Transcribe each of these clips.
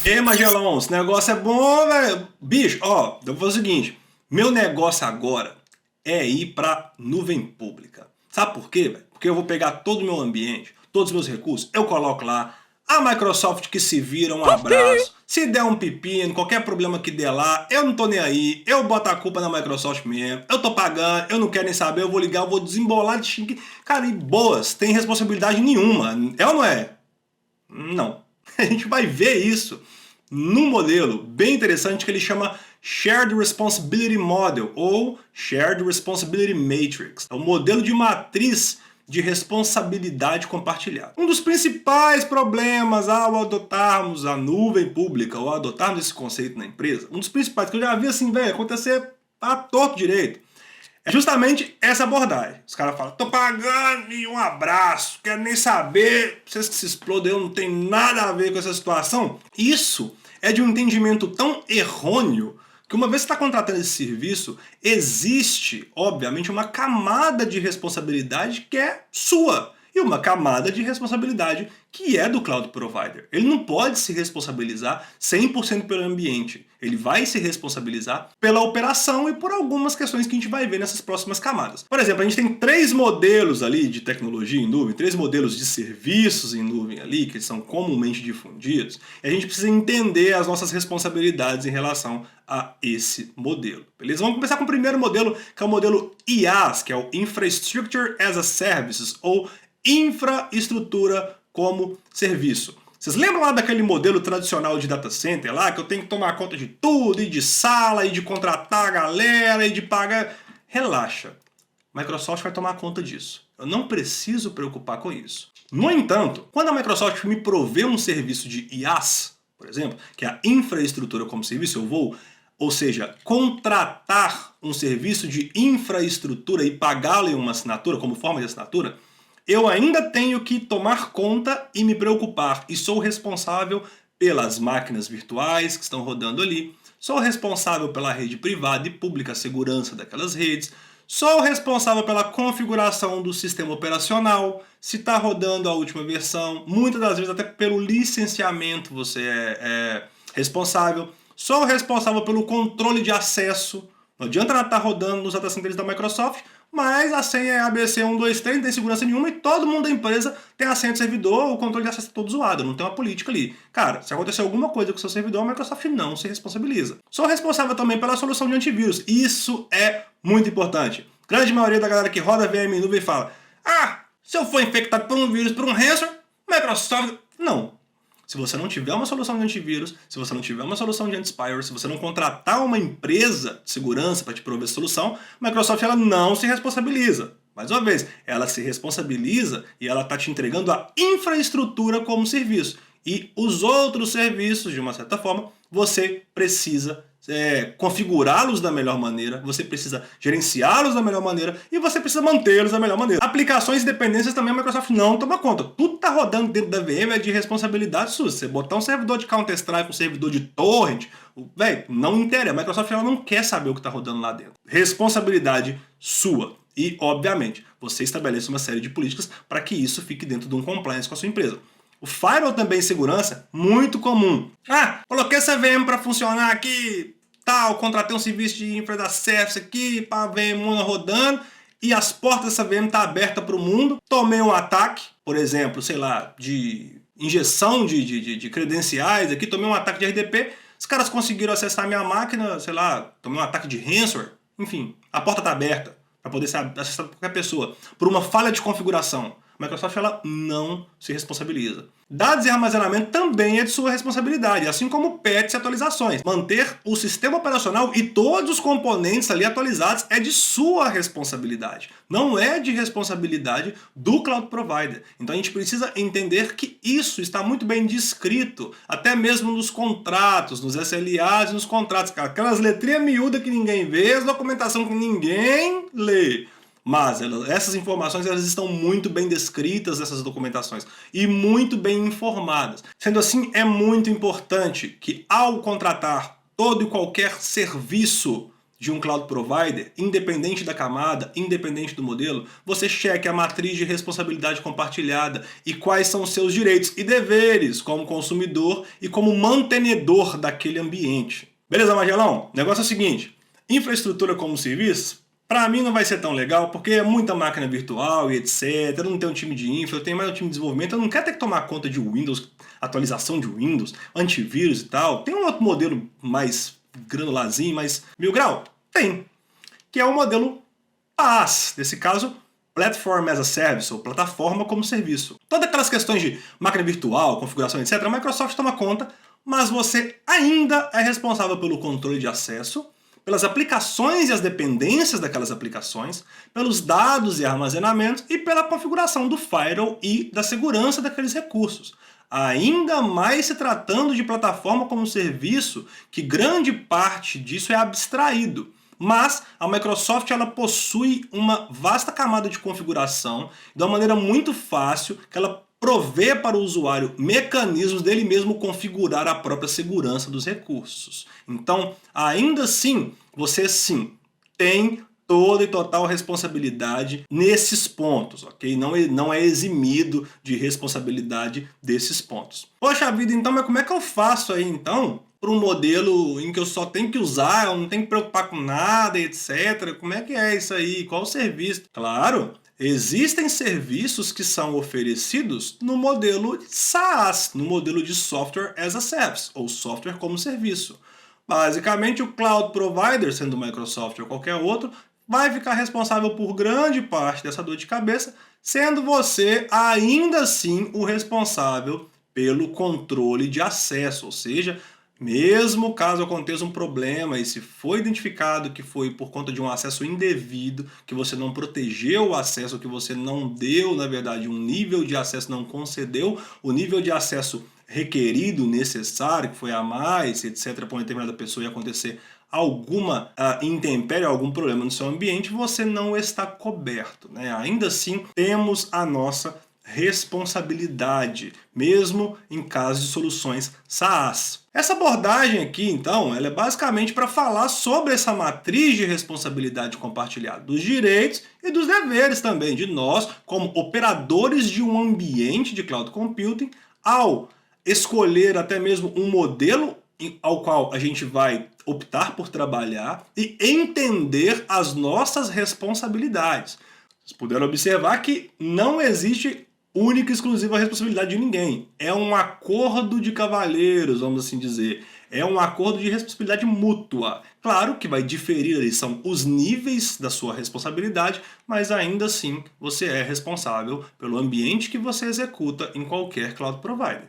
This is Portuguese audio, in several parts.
Ei, Magelão, esse negócio é bom, velho. Bicho, ó, eu vou fazer o seguinte. Meu negócio agora é ir pra nuvem pública. Sabe por quê, velho? Porque eu vou pegar todo o meu ambiente, todos os meus recursos, eu coloco lá. A Microsoft que se vira, um abraço. Se der um pepino, qualquer problema que der lá, eu não tô nem aí. Eu boto a culpa na Microsoft mesmo. Eu tô pagando, eu não quero nem saber, eu vou ligar, eu vou desembolar de xingue. Cara, e boas, tem responsabilidade nenhuma. É ou não é? Não. A gente vai ver isso num modelo bem interessante que ele chama Shared Responsibility Model ou Shared Responsibility Matrix. É um modelo de matriz de responsabilidade compartilhada. Um dos principais problemas ao adotarmos a nuvem pública ou adotarmos esse conceito na empresa, um dos principais que eu já vi assim, velho, acontecer a torto direito, é justamente essa abordagem. Os caras falam, tô pagando e um abraço, quero nem saber, vocês que se explodem, eu não tenho nada a ver com essa situação. Isso é de um entendimento tão errôneo que uma vez que você está contratando esse serviço, existe, obviamente, uma camada de responsabilidade que é sua e uma camada de responsabilidade que é do Cloud Provider. Ele não pode se responsabilizar 100% pelo ambiente. Ele vai se responsabilizar pela operação e por algumas questões que a gente vai ver nessas próximas camadas. Por exemplo, a gente tem 3 modelos ali de tecnologia em nuvem, 3 modelos de serviços em nuvem ali, que são comumente difundidos, e a gente precisa entender as nossas responsabilidades em relação a esse modelo. Beleza? Vamos começar com o primeiro modelo, que é o modelo IaaS, que é o Infrastructure as a Services, ou infraestrutura como serviço. Vocês lembram lá daquele modelo tradicional de data center lá, que eu tenho que tomar conta de tudo, e de sala, e de contratar a galera, e de pagar? Relaxa. Microsoft vai tomar conta disso. Eu não preciso preocupar com isso. No entanto, quando a Microsoft me provê um serviço de IaaS, por exemplo, que é a infraestrutura como serviço, eu vou, ou seja, contratar um serviço de infraestrutura e pagá-lo em uma assinatura, como forma de assinatura, eu ainda tenho que tomar conta e me preocupar, e sou responsável pelas máquinas virtuais que estão rodando ali, sou responsável pela rede privada e pública, a segurança daquelas redes, sou responsável pela configuração do sistema operacional, se está rodando a última versão, muitas das vezes até pelo licenciamento você é responsável, sou responsável pelo controle de acesso. Não adianta nada estar rodando nos data centers da Microsoft, mas a senha é ABC123, não tem segurança nenhuma e todo mundo da empresa tem a senha do servidor, o controle de acesso é todo zoado, não tem uma política ali. Cara, se acontecer alguma coisa com o seu servidor, a Microsoft não se responsabiliza. Sou responsável também pela solução de antivírus, isso é muito importante. Grande maioria da galera que roda VM em nuvem fala, se eu for infectado por um vírus, por um ransomware, Microsoft... Não. Se você não tiver uma solução de antivírus, se você não tiver uma solução de anti-spyware, se você não contratar uma empresa de segurança para te prover solução, a Microsoft ela não se responsabiliza. Mais uma vez, ela se responsabiliza e ela está te entregando a infraestrutura como serviço. E os outros serviços, de uma certa forma, você precisa configurá-los da melhor maneira, você precisa gerenciá-los da melhor maneira e você precisa mantê-los da melhor maneira. Aplicações e dependências também a Microsoft não toma conta. Tudo está rodando dentro da VM é de responsabilidade sua. Se você botar um servidor de Counter-Strike, um servidor de torrent, velho, não interessa. A Microsoft ela não quer saber o que está rodando lá dentro. Responsabilidade sua. E, obviamente, você estabelece uma série de políticas para que isso fique dentro de um compliance com a sua empresa. O firewall também em segurança, muito comum. Coloquei essa VM para funcionar aqui, tal, contratei um serviço de infra da service aqui, para a VM rodando, e as portas dessa VM tá aberta para o mundo. Tomei um ataque, por exemplo, sei lá, de injeção de credenciais aqui, tomei um ataque de RDP, os caras conseguiram acessar a minha máquina, sei lá, tomei um ataque de ransomware, enfim, a porta tá aberta para poder ser acessada por qualquer pessoa, por uma falha de configuração. A Microsoft ela não se responsabiliza. Dados e armazenamento também é de sua responsabilidade, assim como patches e atualizações. Manter o sistema operacional e todos os componentes ali atualizados é de sua responsabilidade. Não é de responsabilidade do Cloud Provider. Então a gente precisa entender que isso está muito bem descrito, até mesmo nos contratos, nos SLAs e nos contratos. Aquelas letrinhas miúdas que ninguém vê, as documentação que ninguém lê. Mas essas informações elas estão muito bem descritas nessas documentações e muito bem informadas. Sendo assim, é muito importante que ao contratar todo e qualquer serviço de um cloud provider, independente da camada, independente do modelo, você cheque a matriz de responsabilidade compartilhada e quais são os seus direitos e deveres como consumidor e como mantenedor daquele ambiente. Beleza, Magelão? O negócio é o seguinte, infraestrutura como serviço, para mim não vai ser tão legal, porque é muita máquina virtual e etc. Eu não tenho um time de infra, eu tenho mais um time de desenvolvimento. Eu não quero ter que tomar conta de Windows, atualização de Windows, antivírus e tal. Tem um outro modelo mais granularzinho, mais mil grau? Tem. Que é o modelo PaaS. Nesse caso, Platform as a Service, ou plataforma como serviço. Todas aquelas questões de máquina virtual, configuração, etc. A Microsoft toma conta, mas você ainda é responsável pelo controle de acesso, pelas aplicações e as dependências daquelas aplicações, pelos dados e armazenamentos e pela configuração do firewall e da segurança daqueles recursos. Ainda mais se tratando de plataforma como serviço, que grande parte disso é abstraído. Mas a Microsoft ela possui uma vasta camada de configuração de uma maneira muito fácil que ela provê para o usuário mecanismos dele mesmo configurar a própria segurança dos recursos. Então, ainda assim, você sim tem toda e total responsabilidade nesses pontos, ok? Não é eximido de responsabilidade desses pontos. Poxa vida, então, mas como é que eu faço aí então para um modelo em que eu só tenho que usar, eu não tenho que preocupar com nada, etc. Como é que é isso aí? Qual o serviço? Claro, existem serviços que são oferecidos no modelo SaaS, no modelo de Software as a Service, ou software como serviço. Basicamente, o Cloud Provider, sendo Microsoft ou qualquer outro, vai ficar responsável por grande parte dessa dor de cabeça, sendo você ainda assim o responsável pelo controle de acesso, ou seja, mesmo caso aconteça um problema e se foi identificado que foi por conta de um acesso indevido, que você não protegeu o acesso, que você não deu, na verdade, um nível de acesso, não concedeu o nível de acesso requerido, necessário, que foi a mais, etc., para uma determinada pessoa e acontecer alguma intempérie, algum problema no seu ambiente, você não está coberto, né? Ainda assim, temos a nossa responsabilidade, mesmo em caso de soluções SaaS. Essa abordagem aqui, então, ela é basicamente para falar sobre essa matriz de responsabilidade compartilhada dos direitos e dos deveres também de nós, como operadores de um ambiente de cloud computing, ao escolher até mesmo um modelo ao qual a gente vai optar por trabalhar e entender as nossas responsabilidades. Vocês puderam observar que não existe única e exclusiva responsabilidade de ninguém. É um acordo de cavalheiros, vamos assim dizer. É um acordo de responsabilidade mútua. Claro que vai diferir ali, são os níveis da sua responsabilidade, mas ainda assim você é responsável pelo ambiente que você executa em qualquer cloud provider.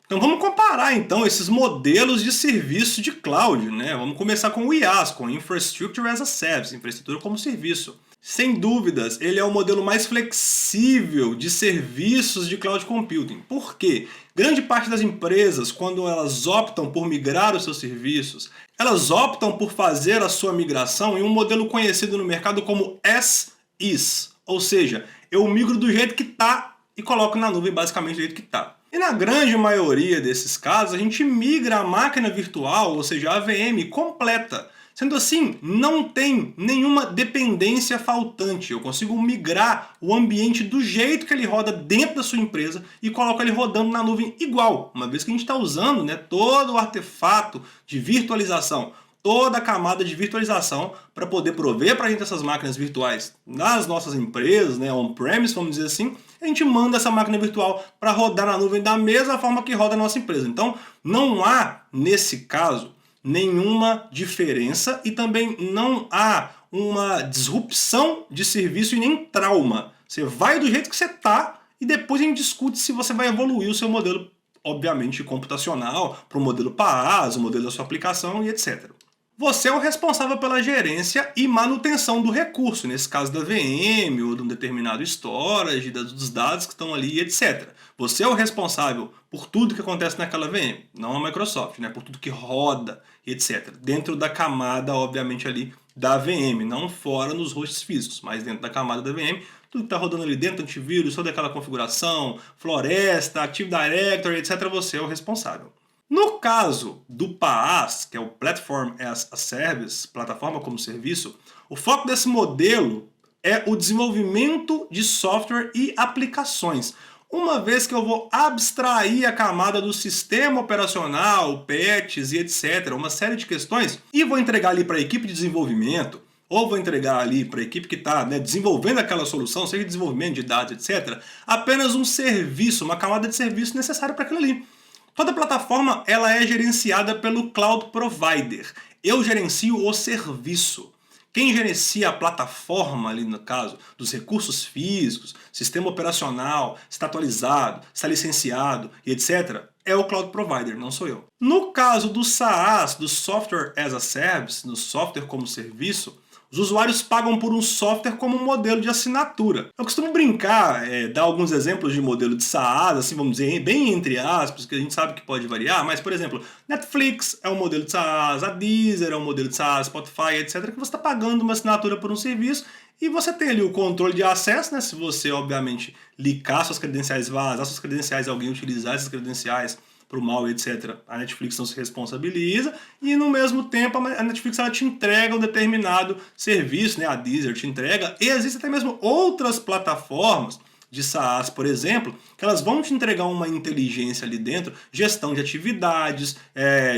Então vamos comparar então esses modelos de serviço de cloud, né? Vamos começar com o IaaS, com Infrastructure as a Service, infraestrutura como serviço. Sem dúvidas, ele é o modelo mais flexível de serviços de cloud computing. Por quê? Grande parte das empresas, quando elas optam por migrar os seus serviços, elas optam por fazer a sua migração em um modelo conhecido no mercado como as is. Ou seja, eu migro do jeito que está e coloco na nuvem basicamente do jeito que está. E na grande maioria desses casos, a gente migra a máquina virtual, ou seja, a VM completa. Sendo assim, não tem nenhuma dependência faltante. Eu consigo migrar o ambiente do jeito que ele roda dentro da sua empresa e coloco ele rodando na nuvem igual. Uma vez que a gente está usando, né, todo o artefato de virtualização, toda a camada de virtualização para poder prover para a gente essas máquinas virtuais nas nossas empresas, né, on-premise, vamos dizer assim, a gente manda essa máquina virtual para rodar na nuvem da mesma forma que roda a nossa empresa. Então, não há, nesse caso, nenhuma diferença e também não há uma disrupção de serviço e nem trauma. Você vai do jeito que você está e depois a gente discute se você vai evoluir o seu modelo, obviamente, computacional para o modelo PaaS, o modelo da sua aplicação e etc. Você é o responsável pela gerência e manutenção do recurso, nesse caso da VM ou de um determinado storage, dos dados que estão ali, etc. Você é o responsável por tudo que acontece naquela VM, não a Microsoft, né? Por tudo que roda, etc. Dentro da camada, obviamente, ali da VM, não fora nos hosts físicos, mas dentro da camada da VM, tudo que está rodando ali dentro, antivírus, toda aquela configuração, floresta, Active Directory, etc. Você é o responsável. No caso do PaaS, que é o Platform as a Service, plataforma como serviço, o foco desse modelo é o desenvolvimento de software e aplicações. Uma vez que eu vou abstrair a camada do sistema operacional, patches e etc., uma série de questões, e vou entregar ali para a equipe de desenvolvimento, ou vou entregar ali para a equipe que está desenvolvendo aquela solução, seja desenvolvimento de dados, etc., apenas um serviço, uma camada de serviço necessária para aquilo ali. Toda plataforma ela é gerenciada pelo Cloud Provider. Eu gerencio o serviço. Quem gerencia a plataforma ali no caso, dos recursos físicos, sistema operacional, está atualizado, está licenciado e etc., é o Cloud Provider, não sou eu. No caso do SaaS, do Software as a Service, no software como serviço, os usuários pagam por um software como um modelo de assinatura. Eu costumo brincar, dar alguns exemplos de modelo de SaaS, assim vamos dizer, bem entre aspas, que a gente sabe que pode variar, mas por exemplo, Netflix é um modelo de SaaS, a Deezer é um modelo de SaaS, Spotify, etc, que você está pagando uma assinatura por um serviço e você tem ali o controle de acesso, né? Se você, obviamente, linkar suas credenciais, vazar suas credenciais, alguém utilizar essas credenciais para o mal, etc., a Netflix não se responsabiliza e no mesmo tempo a Netflix ela te entrega um determinado serviço, né? A Deezer te entrega, e existem até mesmo outras plataformas de SaaS, por exemplo, que elas vão te entregar uma inteligência ali dentro, gestão de atividades,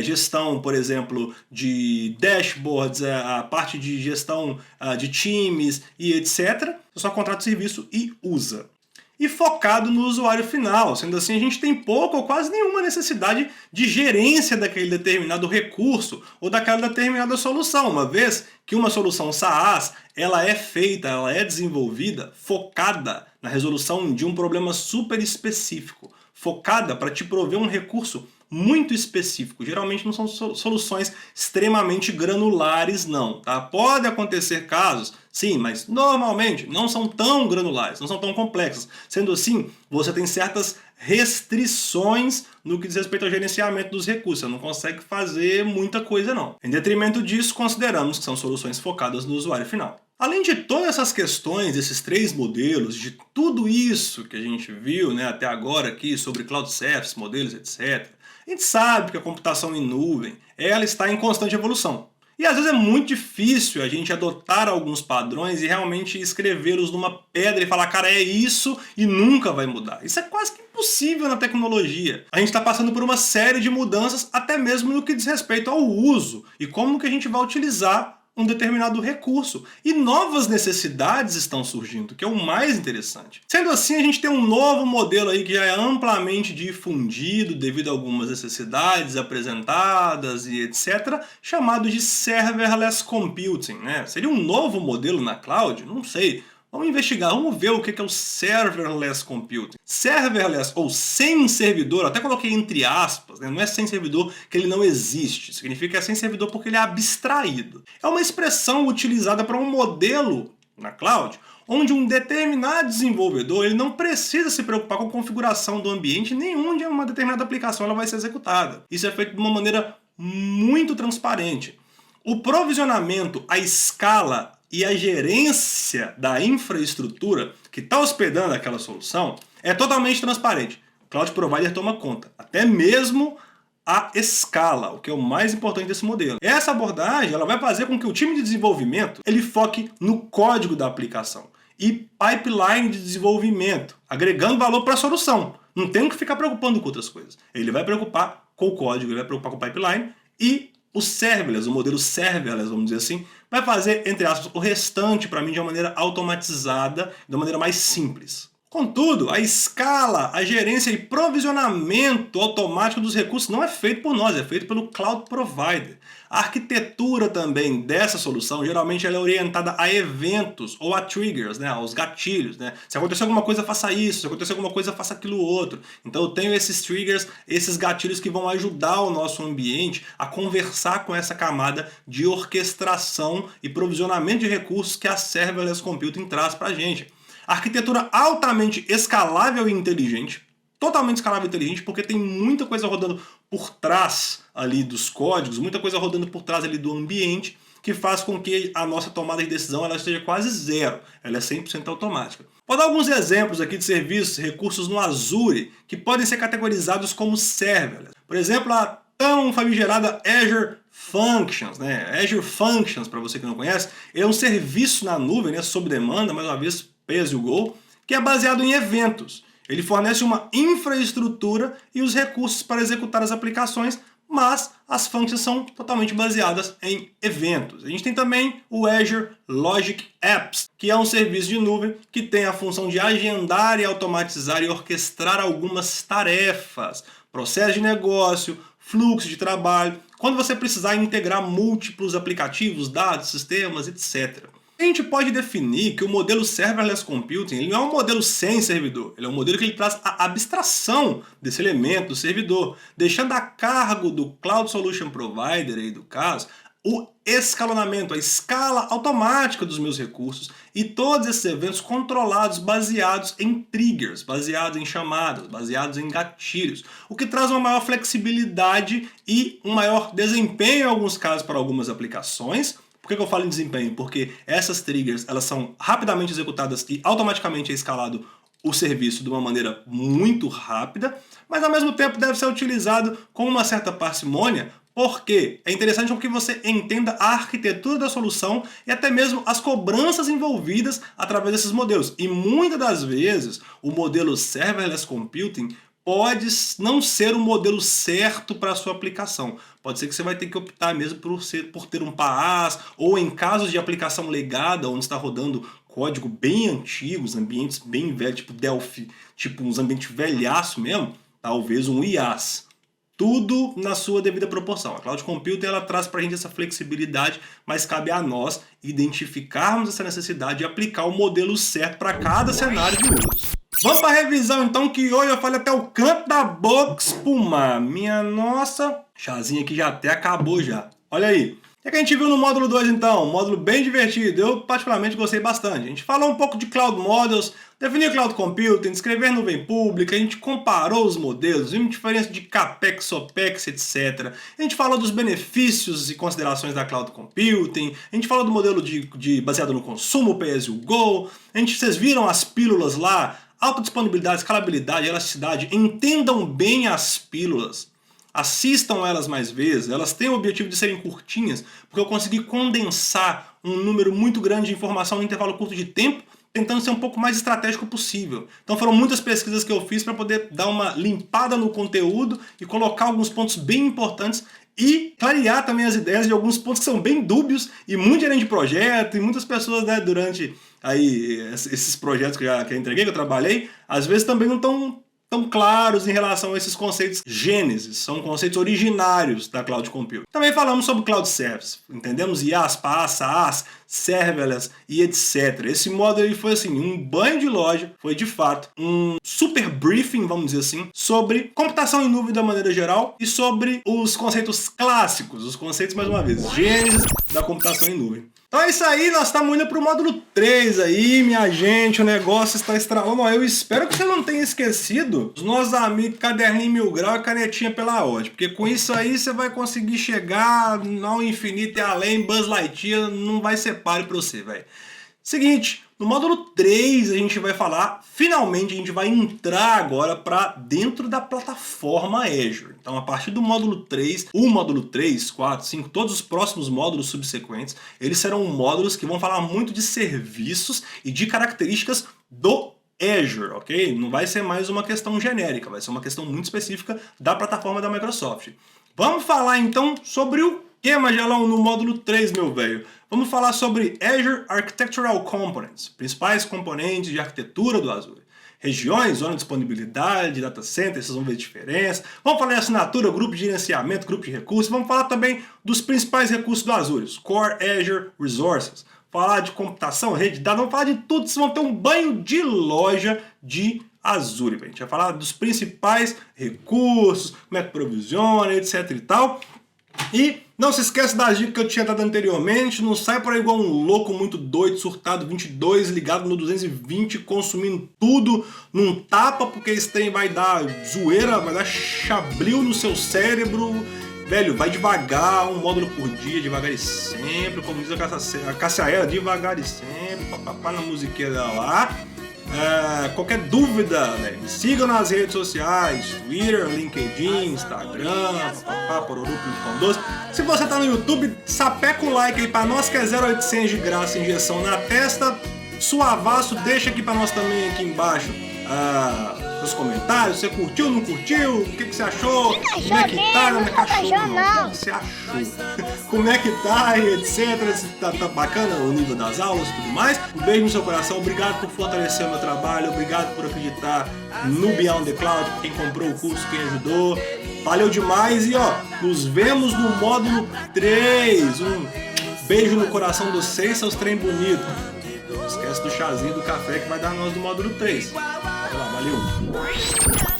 gestão, por exemplo, de dashboards, a parte de gestão de times e etc. Você só contrata o serviço e usa. E focado no usuário final. Sendo assim, a gente tem pouca ou quase nenhuma necessidade de gerência daquele determinado recurso ou daquela determinada solução, uma vez que uma solução SaaS ela é feita, ela é desenvolvida focada na resolução de um problema super específico, focada para te prover um recurso muito específico. Geralmente não são soluções extremamente granulares, não. Tá? Pode acontecer casos, sim, mas normalmente não são tão granulares, não são tão complexas. Sendo assim, você tem certas restrições no que diz respeito ao gerenciamento dos recursos. Você não consegue fazer muita coisa, não. Em detrimento disso, consideramos que são soluções focadas no usuário final. Além de todas essas questões, desses três modelos, de tudo isso que a gente viu até agora aqui sobre Cloud Service, modelos, etc., a gente sabe que a computação em nuvem ela está em constante evolução. E às vezes é muito difícil a gente adotar alguns padrões e realmente escrevê-los numa pedra e falar, cara, é isso e nunca vai mudar. Isso é quase que impossível na tecnologia. A gente está passando por uma série de mudanças, até mesmo no que diz respeito ao uso e como que a gente vai utilizar um determinado recurso. E novas necessidades estão surgindo, que é o mais interessante. Sendo assim, a gente tem um novo modelo aí que já é amplamente difundido devido a algumas necessidades apresentadas e etc., chamado de Serverless Computing. Seria um novo modelo na cloud? Não sei. Vamos investigar, vamos ver o que é o Serverless Computing. Serverless, ou sem servidor, até coloquei entre aspas, não é sem servidor que ele não existe, significa que é sem servidor porque ele é abstraído. É uma expressão utilizada para um modelo na cloud, onde um determinado desenvolvedor ele não precisa se preocupar com a configuração do ambiente nem onde uma determinada aplicação ela vai ser executada. Isso é feito de uma maneira muito transparente. O provisionamento, a escala e a gerência da infraestrutura que está hospedando aquela solução é totalmente transparente. O Cloud Provider toma conta, até mesmo a escala, o que é o mais importante desse modelo. Essa abordagem ela vai fazer com que o time de desenvolvimento ele foque no código da aplicação e pipeline de desenvolvimento, agregando valor para a solução. Não tem que ficar preocupando com outras coisas. Ele vai preocupar com o código, ele vai preocupar com o pipeline e o serverless, o modelo serverless, vamos dizer assim, vai fazer, entre aspas, o restante para mim de uma maneira automatizada, de uma maneira mais simples. Contudo, a escala, a gerência e provisionamento automático dos recursos não é feito por nós, é feito pelo Cloud Provider. A arquitetura também dessa solução, geralmente ela é orientada a eventos ou a triggers, aos gatilhos. Se acontecer alguma coisa, faça isso, se acontecer alguma coisa, faça aquilo outro. Então eu tenho esses triggers, esses gatilhos que vão ajudar o nosso ambiente a conversar com essa camada de orquestração e provisionamento de recursos que a Serverless Computing traz para a gente. Arquitetura altamente escalável e inteligente, totalmente escalável e inteligente, porque tem muita coisa rodando por trás ali dos códigos, muita coisa rodando por trás ali do ambiente, que faz com que a nossa tomada de decisão ela esteja quase zero, ela é 100% automática. Vou dar alguns exemplos aqui de serviços, recursos no Azure, que podem ser categorizados como serverless. Por exemplo, a tão famigerada Azure Functions, né? Azure Functions, para você que não conhece, é um serviço na nuvem, né, sob demanda, mais uma vez, pay as you go, que é baseado em eventos. Ele fornece uma infraestrutura e os recursos para executar as aplicações, mas as functions são totalmente baseadas em eventos. A gente tem também o Azure Logic Apps, que é um serviço de nuvem que tem a função de agendar e automatizar e orquestrar algumas tarefas, processo de negócio, fluxo de trabalho, quando você precisar integrar múltiplos aplicativos, dados, sistemas, etc. A gente pode definir que o modelo Serverless Computing ele não é um modelo sem servidor, ele é um modelo que ele traz a abstração desse elemento do servidor, deixando a cargo do Cloud Solution Provider, aí do caso, o escalonamento, a escala automática dos meus recursos e todos esses eventos controlados, baseados em triggers, baseados em chamadas, baseados em gatilhos, o que traz uma maior flexibilidade e um maior desempenho em alguns casos para algumas aplicações. Por que eu falo em desempenho? Porque essas triggers elas são rapidamente executadas e automaticamente é escalado o serviço de uma maneira muito rápida, mas ao mesmo tempo deve ser utilizado com uma certa parcimônia, porque é interessante que você entenda a arquitetura da solução e até mesmo as cobranças envolvidas através desses modelos. E muitas das vezes o modelo Serverless Computing pode não ser o modelo certo para a sua aplicação. Pode ser que você vai ter que optar mesmo por ter um PaaS, ou em casos de aplicação legada, onde está rodando código bem antigo, os ambientes bem velhos, tipo Delphi, tipo uns ambientes velhaço mesmo, talvez um IaaS. Tudo na sua devida proporção. A Cloud Computing ela traz para a gente essa flexibilidade, mas cabe a nós identificarmos essa necessidade e aplicar o modelo certo para cada cenário de uso. Vamos para a revisão então, que hoje eu falei até o canto da boca espumar. Minha nossa, chazinho aqui já até acabou já. Olha aí. O que a gente viu no módulo 2 então? Um módulo bem divertido, eu particularmente gostei bastante. A gente falou um pouco de Cloud Models, definir Cloud Computing, descrever nuvem pública, a gente comparou os modelos, vimos diferença de CAPEX, OPEX, etc. A gente falou dos benefícios e considerações da Cloud Computing, a gente falou do modelo baseado no consumo, pay as you go, vocês viram as pílulas lá, alta disponibilidade, escalabilidade, elasticidade, entendam bem as pílulas. Assistam elas mais vezes, elas têm o objetivo de serem curtinhas, porque eu consegui condensar um número muito grande de informação em um intervalo curto de tempo, tentando ser um pouco mais estratégico possível. Então foram muitas pesquisas que eu fiz para poder dar uma limpada no conteúdo e colocar alguns pontos bem importantes e clarear também as ideias de alguns pontos que são bem dúbios e muito gerente de projeto e muitas pessoas, né, durante aí, esses projetos que eu entreguei, que eu trabalhei, às vezes também não estão tão claros em relação a esses conceitos gênesis, são conceitos originários da Cloud Computing. Também falamos sobre Cloud Service, entendemos IaaS, PaaS, SaaS, Serverless e etc. Esse módulo ele foi assim, um banho de loja, foi de fato um super briefing, vamos dizer assim, sobre computação em nuvem da maneira geral e sobre os conceitos clássicos, os conceitos, mais uma vez, gênesis da computação em nuvem. Então é isso aí, nós estamos indo para o módulo 3 aí, minha gente, o negócio está estralando. Eu espero que você não tenha esquecido os nossos amigos Caderninho Mil Grau e Canetinha pela Ordem, porque com isso aí você vai conseguir chegar ao infinito e além, Buzz Lightyear não vai ser páreo para você, velho. Seguinte, no módulo 3 a gente vai falar, finalmente a gente vai entrar agora para dentro da plataforma Azure. Então a partir do módulo 3, o módulo 3, 4, 5, todos os próximos módulos subsequentes, eles serão módulos que vão falar muito de serviços e de características do Azure, ok? Não vai ser mais uma questão genérica, vai ser uma questão muito específica da plataforma da Microsoft. Vamos falar então sobre o que, Magelão, no módulo 3, meu velho? Vamos falar sobre Azure Architectural Components, principais componentes de arquitetura do Azure. Regiões, zona de disponibilidade, data center, vocês vão ver a diferença. Vamos falar de assinatura, grupo de gerenciamento, grupo de recursos. Vamos falar também dos principais recursos do Azure, os Core Azure Resources. Falar de computação, rede de dados, vamos falar de tudo. Vocês vão ter um banho de loja de Azure. A gente vai falar dos principais recursos, como é que provisiona, etc e tal. E não se esqueça das dicas que eu tinha dado anteriormente, não sai por aí igual um louco muito doido, surtado 22, ligado no 220, consumindo tudo num tapa, porque esse trem vai dar zoeira, vai dar chabril no seu cérebro. Velho, vai devagar, um módulo por dia, devagar e sempre, como diz a Cassia Eller, devagar e sempre, papapá na musiqueira lá. Qualquer dúvida, velho, me sigam nas redes sociais, Twitter, LinkedIn, Instagram, pororô.com12. Se você tá no YouTube, sapeca o like aí pra nós, que é 0800 de graça, injeção na testa. Suavaço, deixa aqui pra nós também aqui embaixo seus comentários, você curtiu, não curtiu, o que você achou, como é que tá, não é cachorro não, o que você achou, como é que tá, e etc, se tá bacana o nível das aulas e tudo mais. Um beijo no seu coração, obrigado por fortalecer o meu trabalho, obrigado por acreditar no Beyond the Cloud, quem comprou o curso, quem ajudou, valeu demais e ó, nos vemos no módulo 3, um beijo no coração dos 6, seus trem bonitos. Não esquece do chazinho do café que vai dar nós do módulo 3. Vai lá, valeu!